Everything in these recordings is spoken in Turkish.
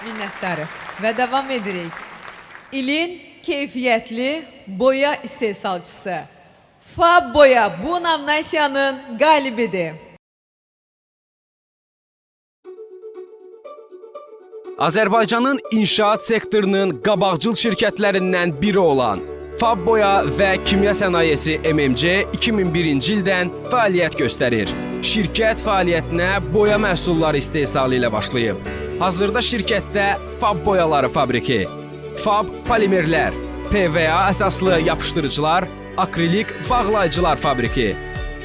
Minnətdarıq. Və davam edirik. İlin keyfiyyətli boya istehsalçısı Fab Boya bu nominasiyanın qalibidir. Azərbaycanın inşaat sektorunun qabaqcıl şirkətlərindən biri olan Fab Boya və Kimya Sənayesi MMC 2001-ci ildən fəaliyyət göstərir. Şirkət fəaliyyətinə boya məhsulları istehsalı ilə başlayıb. Hazırda şirkətdə Fab boyaları fabriki, Fab polimerlər, PVA əsaslı yapışdırıcılar, akrilik bağlayıcılar fabriki,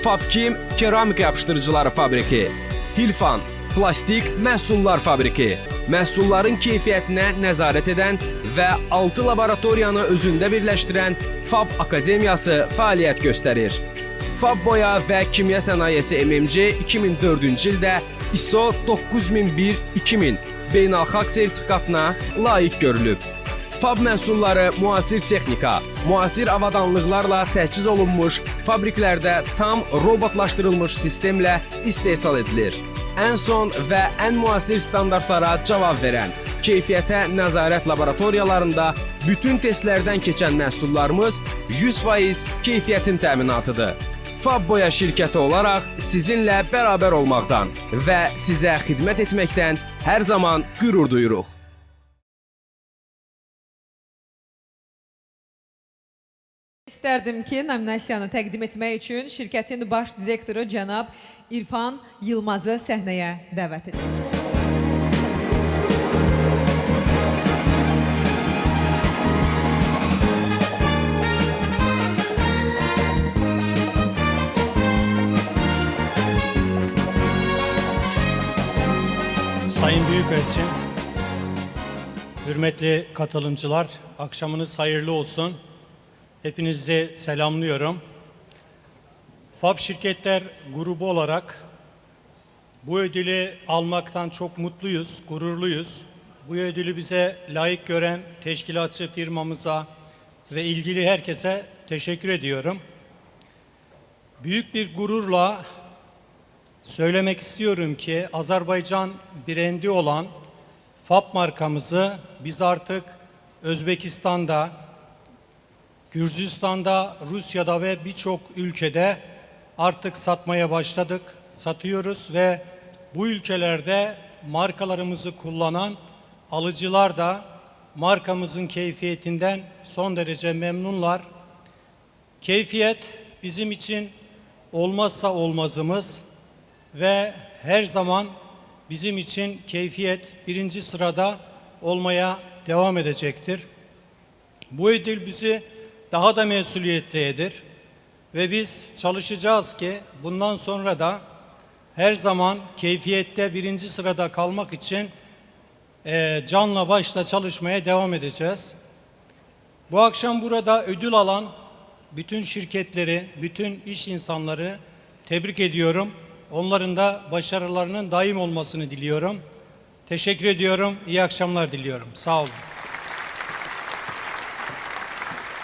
Fabkim keramika yapışdırıcıları fabriki, Hilfan plastik məhsullar fabriki, məhsulların keyfiyyətinə nəzarət edən və 6 laboratoriyanı özündə birləşdirən Fab Akademiyası fəaliyyət göstərir. Fab Boya və Kimya Sənayesi MMC 2004-cü ildə ISO 9001-2000 beynəlxalq sertifikatına layiq görülüb. Fab məhsulları müasir texnika, müasir avadanlıqlarla təchiz olunmuş fabriklərdə tam robotlaşdırılmış sistemlə istehsal edilir. Ən son və ən müasir standartlara cavab verən, keyfiyyətə nəzarət laboratoriyalarında bütün testlərdən keçən məhsullarımız 100% keyfiyyətin təminatıdır. Fab Boya şirkəti olaraq sizinlə bərabər olmaqdan və sizə xidmət etməkdən hər zaman qürur duyuruq. İstərdim ki, nominasiyanı təqdim etmək üçün şirkətin baş direktoru cənab İrfan Yılmazı səhnəyə dəvət edir. Sayın Büyükelçim, hürmetli katılımcılar, akşamınız hayırlı olsun. Hepinizi selamlıyorum. Fab Şirketler grubu olarak bu ödülü almaktan çok mutluyuz, gururluyuz. Bu ödülü bize layık gören teşkilatçı firmamıza ve ilgili herkese teşekkür ediyorum. Büyük bir gururla söylemek istiyorum ki Azerbaycan brendi olan Fab markamızı biz artık Özbekistan'da, Gürcistan'da, Rusya'da ve birçok ülkede artık satmaya başladık, satıyoruz ve bu ülkelerde markalarımızı kullanan alıcılar da markamızın keyfiyetinden son derece memnunlar. Keyfiyet bizim için olmazsa olmazımız ve her zaman bizim için keyfiyet birinci sırada olmaya devam edecektir. Bu ödül bizi daha da mesuliyetlidir ve biz çalışacağız ki bundan sonra da her zaman keyfiyette birinci sırada kalmak için canla başla çalışmaya devam edeceğiz. Bu akşam burada ödül alan bütün şirketleri, bütün iş insanları tebrik ediyorum. Onların da başarılarının daim olmasını diliyorum. Teşekkür ediyorum. İyi akşamlar diliyorum. Sağ olun.